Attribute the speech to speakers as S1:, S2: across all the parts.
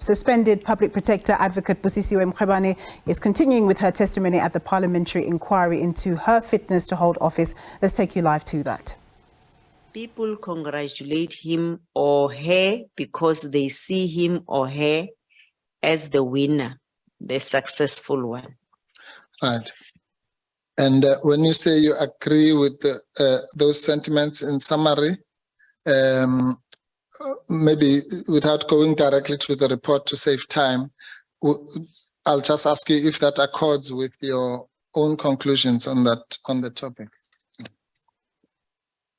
S1: Suspended Public Protector Advocate Busisiwe Mkhwebane is continuing with her testimony at the parliamentary inquiry into her fitness to hold office. Let's take you live to that.
S2: People congratulate him or her because they see him or her as the winner, the successful one.
S3: Right. And when you say you agree with those sentiments, in summary, maybe without going directly to the report to save time, I'll just ask you if that accords with your own conclusions on the topic.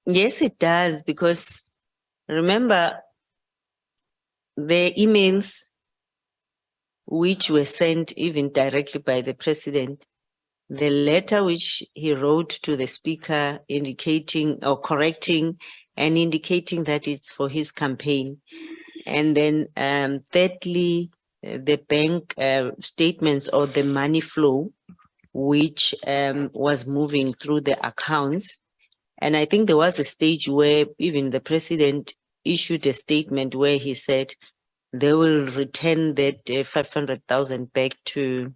S2: Yes, it does, because remember the emails which were sent even directly by the president, the letter which he wrote to the speaker indicating or correcting and indicating that it's for his campaign. And then thirdly, the bank statements or the money flow, which was moving through the accounts. And I think there was a stage where even the president issued a statement where he said they will return that 500,000 back to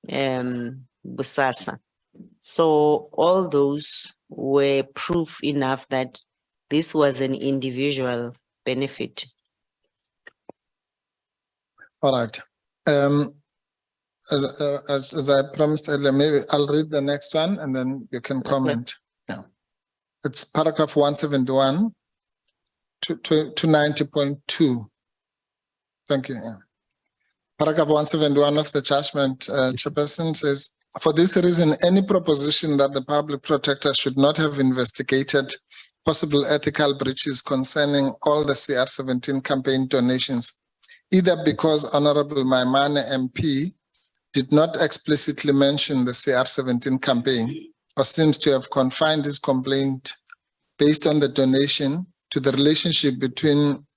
S2: Busasa. So all those were proof enough that this was an individual benefit.
S3: All right. As I promised earlier, maybe I'll read the next one and then you can comment. Yeah. It's paragraph 171 to 90.2. Thank you. Yeah. Paragraph 171 of the judgment, Chairperson, says, for this reason, any proposition that the public protector should not have investigated possible ethical breaches concerning all the CR17 campaign donations, either because Honorable Maimane MP did not explicitly mention the CR17 campaign, or seems to have confined his complaint based on the donation to the relationship between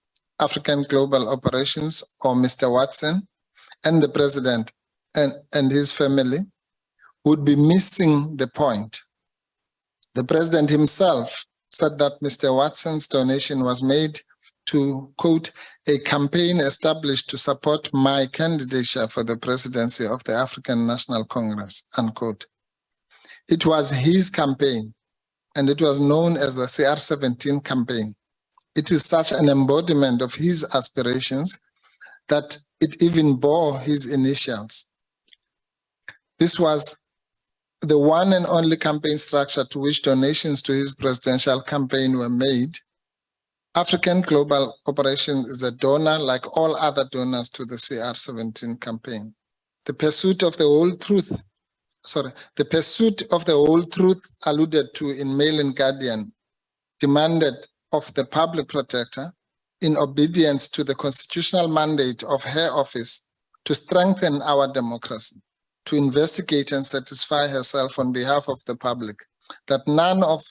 S3: African Global Operations, or Mr. Watson, and the president and his family, would be missing the point. The president himself said that Mr. Watson's donation was made to, quote, a campaign established to support my candidature for the presidency of the African National Congress, unquote. It was his campaign, and it was known as the CR17 campaign. It is such an embodiment of his aspirations that it even bore his initials. This was the one and only campaign structure to which donations to his presidential campaign were made. African Global Operations is a donor like all other donors to the CR17 campaign. The pursuit of the whole truth alluded to in Mail and Guardian demanded of the public protector, in obedience to the constitutional mandate of her office, to strengthen our democracy, to investigate and satisfy herself on behalf of the public that none of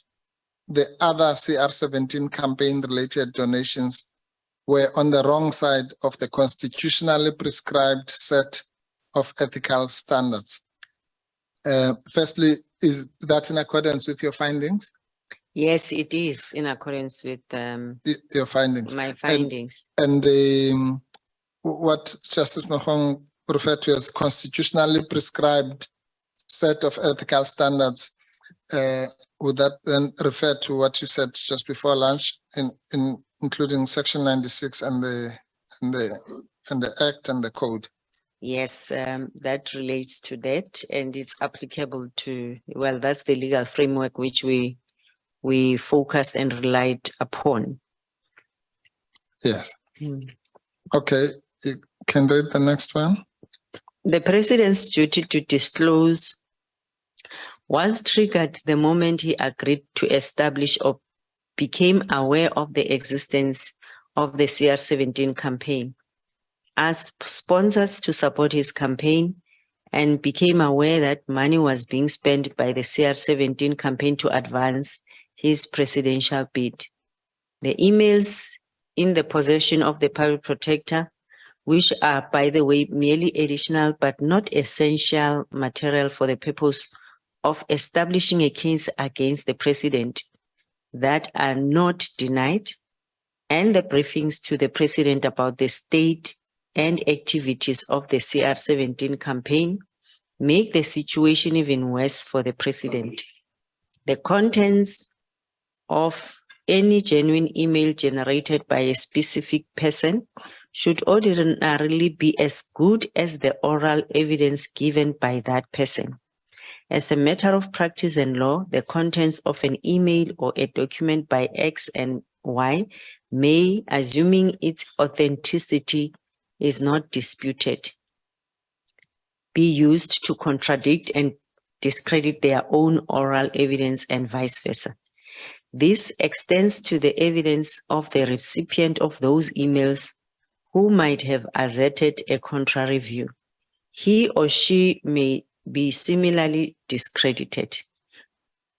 S3: the other CR17 campaign-related donations were on the wrong side of the constitutionally prescribed set of ethical standards. Firstly, is that in accordance with your findings?
S2: Yes, it is in accordance with
S3: your findings.
S2: My findings.
S3: And what Justice Mahong referred to as constitutionally prescribed set of ethical standards, would that then refer to what you said just before lunch, including Section 96 and the Act and the Code?
S2: Yes, that relates to that, and it's applicable to, well, that's the legal framework which we focused and relied upon.
S3: Yes. Okay, you can read the next one.
S2: The president's duty to disclose was triggered the moment he agreed to establish or became aware of the existence of the CR17 campaign, asked sponsors to support his campaign, and became aware that money was being spent by the CR17 campaign to advance his presidential bid. The emails in the possession of the public protector, which are, by the way, merely additional but not essential material for the purpose of establishing a case against the president, that are not denied, and the briefings to the president about the state and activities of the CR17 campaign make the situation even worse for the president. The contents of any genuine email generated by a specific person should ordinarily be as good as the oral evidence given by that person. As a matter of practice and law, the contents of an email or a document by X and Y may, assuming its authenticity is not disputed, be used to contradict and discredit their own oral evidence and vice versa. This extends to the evidence of the recipient of those emails who might have asserted a contrary view. He or she may be similarly discredited.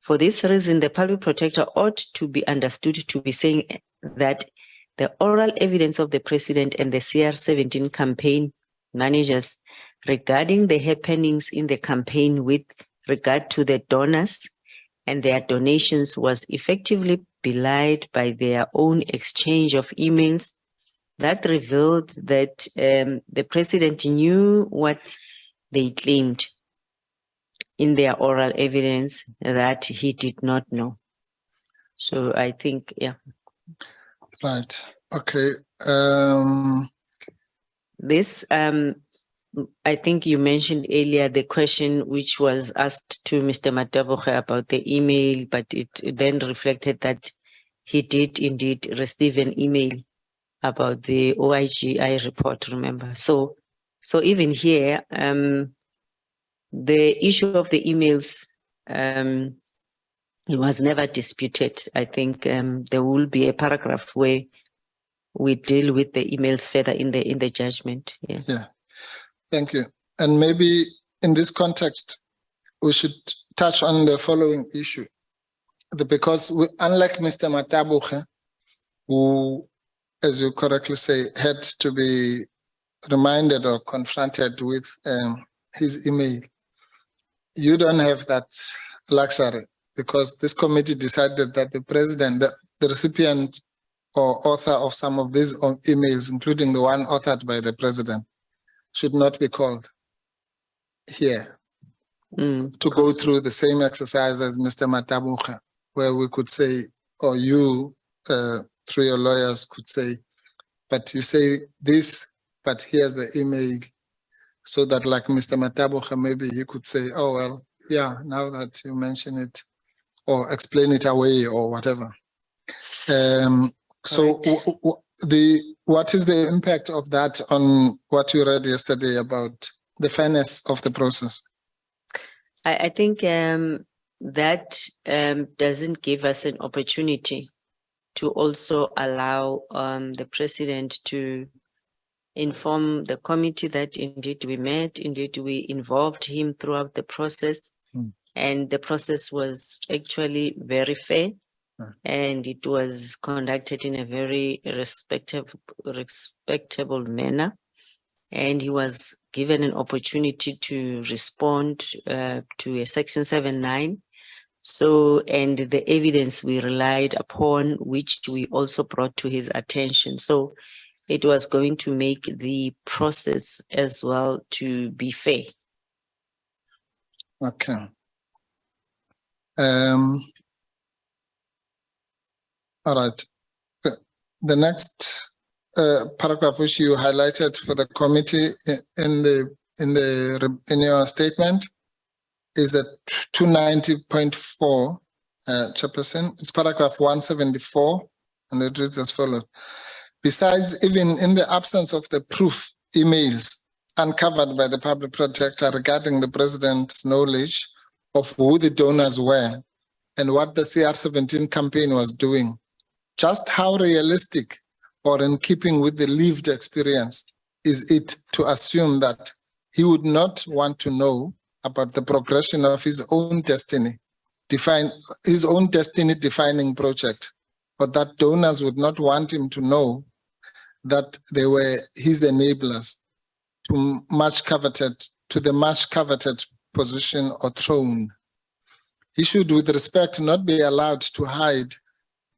S2: For this reason, the public protector ought to be understood to be saying that the oral evidence of the president and the CR17 campaign managers regarding the happenings in the campaign with regard to the donors and their donations was effectively belied by their own exchange of emails that revealed that the president knew what they claimed in their oral evidence that he did not know. So I think, yeah.
S3: Right. Okay.
S2: This, I think you mentioned earlier the question which was asked to Mr. Mataboge about the email, but it then reflected that he did indeed receive an email about the OIGI report, remember? So even here, the issue of the emails, it was never disputed. I think there will be a paragraph where we deal with the emails further in the judgment. Yeah.
S3: Yeah. Thank you. And maybe in this context, we should touch on the following issue. Because unlike Mr. Mataboge, who, as you correctly say, had to be reminded or confronted with his email, you don't have that luxury, because this committee decided that the president, the recipient or author of some of these emails, including the one authored by the president, should not be called here to go through the same exercise as Mr. Mataboge, where we could say, or you, through your lawyers, could say, but you say this, but here's the email, so that like Mr. Mataboge, maybe he could say, oh, well, yeah, now that you mention it, or explain it away or whatever. So what is the impact of that on what you read yesterday about the fairness of the process?
S2: I think that doesn't give us an opportunity to also allow the president to inform the committee that indeed we met, indeed we involved him throughout the process, and the process was actually very fair. And it was conducted in a very respectable manner. And he was given an opportunity to respond to a Section 7(9). So, and the evidence we relied upon, which we also brought to his attention. So it was going to make the process as well to be fair.
S3: Okay. All right. The next paragraph which you highlighted for the committee in your statement is at 290.4, Chairperson. It's paragraph 174, and it reads as follows. Besides, even in the absence of the proof emails uncovered by the public protector regarding the president's knowledge of who the donors were and what the CR17 campaign was doing, just how realistic or in keeping with the lived experience is it to assume that he would not want to know about the progression of his own destiny, defining project, or that donors would not want him to know that they were his enablers to the much coveted position or throne. He should, with respect, not be allowed to hide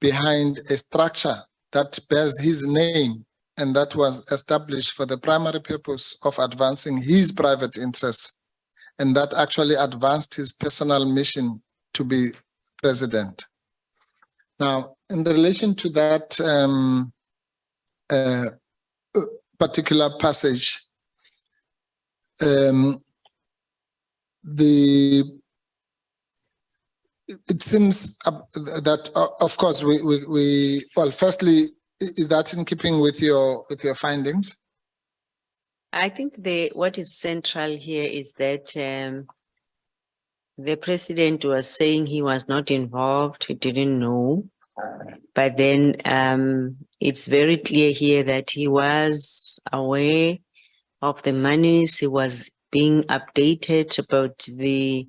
S3: behind a structure that bears his name and that was established for the primary purpose of advancing his private interests, and that actually advanced his personal mission to be president. Now, in relation to that particular passage, it seems that, of course, well, firstly, is that in keeping with your findings?
S2: I think what is central here is that the president was saying he was not involved, he didn't know. But then it's very clear here that he was aware of the monies, he was being updated about the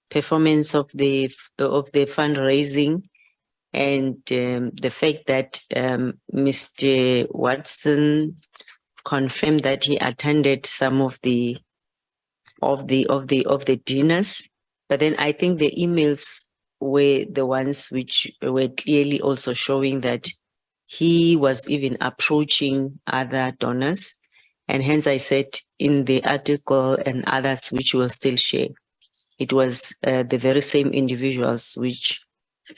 S2: performance of the fundraising, and the fact that Mr. Watson confirmed that he attended some of the dinners. But then I think the emails were the ones which were clearly also showing that he was even approaching other donors. And hence I said in the article and others which will still share, it was the very same individuals which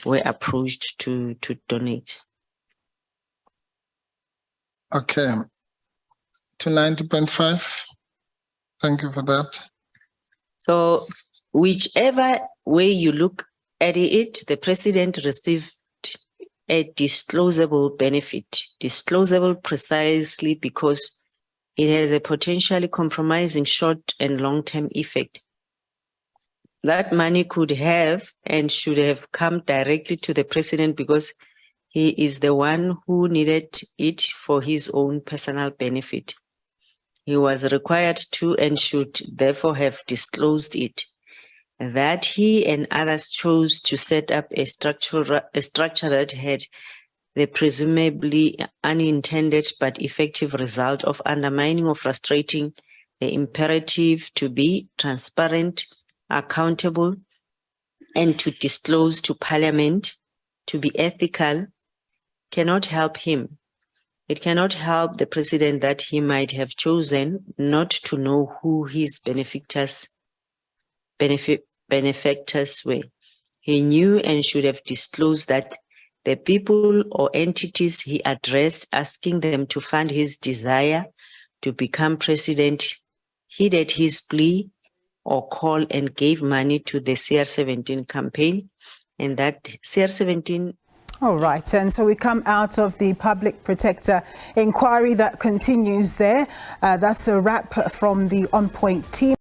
S2: were approached to donate.
S3: Okay. To 90.5. Thank you for that.
S2: So whichever way you look at it, the president received a disclosable benefit. Disclosable precisely because it has a potentially compromising short and long-term effect. That money could have and should have come directly to the president because he is the one who needed it for his own personal benefit. He was required to and should therefore have disclosed it. That he and others chose to set up a structure that had the presumably unintended but effective result of undermining or frustrating the imperative to be transparent, accountable, and to disclose to Parliament, to be ethical, cannot help him. It cannot help the president that he might have chosen not to know who his benefactors were. He knew and should have disclosed that the people or entities he addressed, asking them to fund his desire to become president, heeded his plea or call and gave money to the CR17 campaign, and that CR17.
S1: All right, and so we come out of the Public Protector inquiry that continues there. That's a wrap from the On Point team.